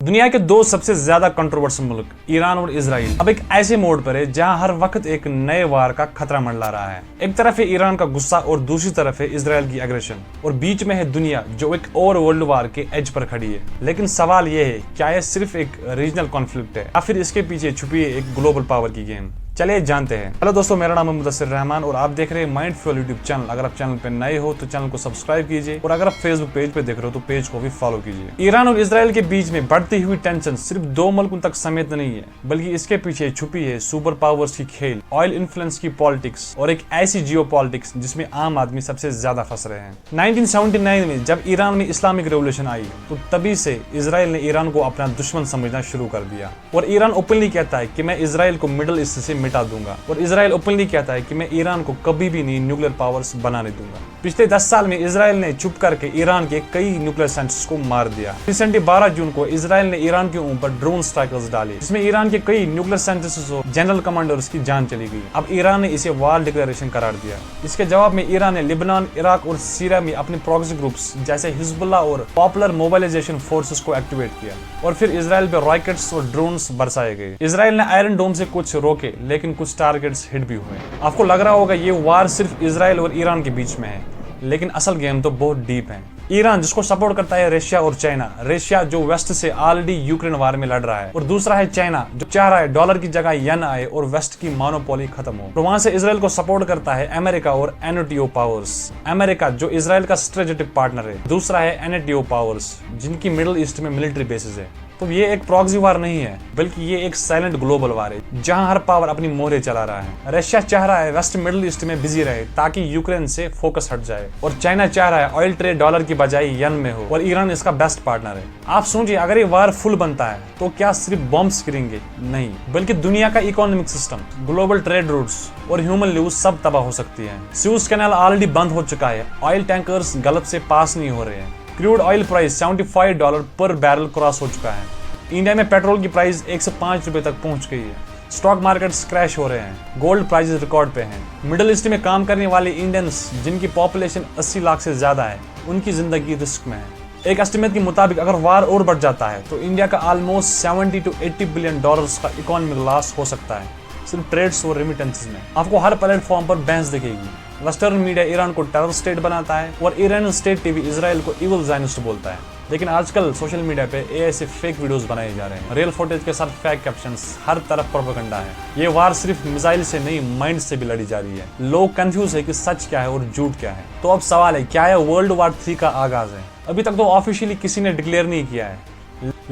दुनिया के दो सबसे ज्यादा कंट्रोवर्शियल मुल्क ईरान और इजराइल अब एक ऐसे मोड पर है जहां हर वक्त एक नए वार का खतरा मंडरा रहा है। एक तरफ है ईरान का गुस्सा और दूसरी तरफ है इजराइल की एग्रेशन, और बीच में है दुनिया जो एक और वर्ल्ड वार के एज पर खड़ी है। लेकिन सवाल यह है, क्या यह सिर्फ एक रीजनल कॉन्फ्लिक्ट है या फिर इसके पीछे छुपी है एक ग्लोबल पावर की गेम? चलिए जानते हैं। हेलो दोस्तों, मेरा नाम है मुदस्सिर रहमान और आप देख रहे हैं माइंडफुल यूट्यूब चैनल। अगर आप चैनल पे नए हो तो चैनल को सब्सक्राइब कीजिए, और अगर आप फेसबुक पेज पे देख रहे हो तो पेज को भी फॉलो कीजिए। ईरान और इजराइल के बीच में बढ़ती हुई टेंशन सिर्फ दो मुल्कों तक सीमित नहीं है, बल्कि इसके पीछे छुपी है सुपर पावर्स की खेल, ऑयल इन्फ्लुएंस की पॉलिटिक्स और एक ऐसी जियो पॉलिटिक्स जिसमें आम आदमी सबसे ज्यादा फंस रहे हैं। 1979 में जब ईरान में इस्लामिक रेवोल्यूशन आई तो तभी से इजराइल ने ईरान को अपना दुश्मन समझना शुरू कर दिया, और ईरान ओपनली कहता है कि मैं इजराइल को मिडिल ईस्ट से मिटा दूंगा, और इजराइल ओपनली कहता है कि मैं ईरान को कभी भी नहीं न्यूक्लियर पावर्स बनाने दूंगा। पिछले 10 साल में इजराइल ने चुप करके ईरान के कई न्यूक्लियर साइंटिस्ट को मार दिया। रिसेंटली 12 जून को इजराइल ने ईरान के ऊपर ड्रोन स्ट्राइकर्स डाले, जिसमें ईरान के कई न्यूक्लियर साइंटिस्ट्स और जनरल कमांडर्स की जान चली गई। अब ईरान ने इसे वार डिक्लेरेशन करार दिया। इसके जवाब में ईरान ने लेबनान, इराक और सीरिया में अपने प्रॉक्सी ग्रुप्स जैसे हिजबुल्लाह और पॉपुलर मोबिलाइजेशन फोर्सेस को एक्टिवेट किया, और फिर इजराइल पे रॉकेट्स और ड्रोन्स बरसाए गए। इजराइल ने आयरन डोम से कुछ रोके, लेकिन कुछ टारगेट्स हिट भी हुए। आपको लग रहा होगा ये वार सिर्फ इजराइल और ईरान के बीच में है, लेकिन असल गेम तो बहुत डीप है। ईरान जिसको सपोर्ट करता है रशिया और चाइना, रशिया जो वेस्ट से ऑलरेडी यूक्रेन वार में लड़ रहा है, और दूसरा है चाइना जो चाह रहा है डॉलर की जगह येन आए और वेस्ट की मोनोपोली खत्म हो। तो वहां से इजराइल को सपोर्ट करता है अमेरिका और एनएटीओ पावर्स। अमेरिका जो इजराइल का स्ट्रेटेजिक पार्टनर है, दूसरा है एनएटीओ पावर्स जिनकी मिडिल ईस्ट में मिलिट्री बेसिस है। तो ये एक प्रॉक्सी वार नहीं है, बल्कि ये एक साइलेंट ग्लोबल वार है जहां हर पावर अपनी मोहरे चला रहा है। रशिया चाह रहा है वेस्ट मिडिल ईस्ट में बिजी रहे ताकि यूक्रेन से फोकस हट जाए, और चाइना चाह रहा है ऑयल ट्रेड डॉलर की बजाय येन में हो, और ईरान इसका बेस्ट पार्टनर है। आप सोचिए, अगर ये वार फुल बनता है तो क्या सिर्फ बॉम्ब्स गिरेंगे? नहीं, बल्कि दुनिया का economic system, global trade routes और ह्यूमन लिव्स सब तबाह हो सकती है। स्यूज कैनाल ऑलरेडी बंद हो चुका है, ऑयल टैंकर्स गल्फ से पास नहीं हो रहे हैं, क्रूड ऑयल प्राइस $75 पर बैरल क्रॉस हो चुका है। इंडिया में पेट्रोल की प्राइस 1 से 5 रुपए तक पहुंच गई है। स्टॉक मार्केट्स क्रैश हो रहे हैं, गोल्ड प्राइसेस रिकॉर्ड पे हैं। मिडिल ईस्ट में काम करने वाले इंडियंस जिनकी पॉपुलेशन 80 लाख से ज्यादा है, उनकी जिंदगी रिस्क में है। एक एस्टिमेट के मुताबिक अगर वार और बढ़ जाता है तो इंडिया का ऑलमोस्ट $70 to $80 बिलियन का इकोनॉमिक लॉस हो सकता है, सिर्फ ट्रेड्स और रेमिटेंसेस में। आपको हर प्लेटफॉर्म पर बहस दिखेगी। वेस्टर्न मीडिया ईरान को टेरर स्टेट बनाता है, और ईरान स्टेट टीवी इजराइल को इविल ज़ायनिस्ट बोलता है। लेकिन आजकल सोशल मीडिया पे एआई से फेक वीडियोस बनाए जा रहे हैं, रियल फुटेज के साथ फेक कैप्शंस, हर तरफ प्रोपेगेंडा है। ये वार सिर्फ मिसाइल से नहीं, माइंड से भी लड़ी जा रही है। लोग कंफ्यूज है कि सच क्या है और झूठ क्या है। तो अब सवाल है, क्या यह वर्ल्ड वॉर 3 का आगाज है? अभी तक तो ऑफिशियली किसी ने डिक्लेयर नहीं किया है,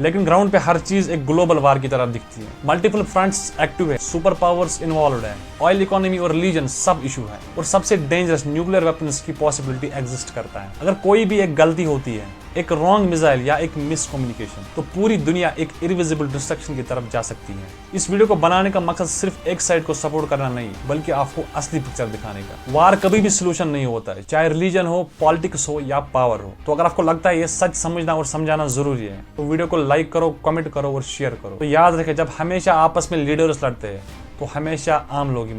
लेकिन ग्राउंड पे हर चीज एक ग्लोबल वार की तरह दिखती है। मल्टीपल फ्रंट्स एक्टिव है, सुपर पावर्स इन्वॉल्व है, ऑयल इकोनॉमी और रिलीजन सब इशू है, और सबसे डेंजरस न्यूक्लियर वेपन्स की पॉसिबिलिटी एग्जिस्ट करता है। अगर कोई भी एक गलती होती है, एक रॉन्ग मिसाइल या एक मिस कम्युनिकेशन, तो पूरी दुनिया एक इरिविजिबल डिस्ट्रक्शन की तरफ जा सकती है। इस वीडियो को बनाने का मकसद सिर्फ एक साइड को सपोर्ट करना नहीं, बल्कि आपको असली पिक्चर दिखाने का। वार कभी भी सोल्यूशन नहीं होता है, चाहे रिलीजन हो, पॉलिटिक्स हो या पावर हो। तो अगर आपको लगता है ये सच समझना और समझाना जरूरी है, तो वीडियो को लाइक करो, कमेंट करो और शेयर करो। तो याद रखें, जब हमेशा आपस में लीडर्स लड़ते हैं तो हमेशा आम लोग ही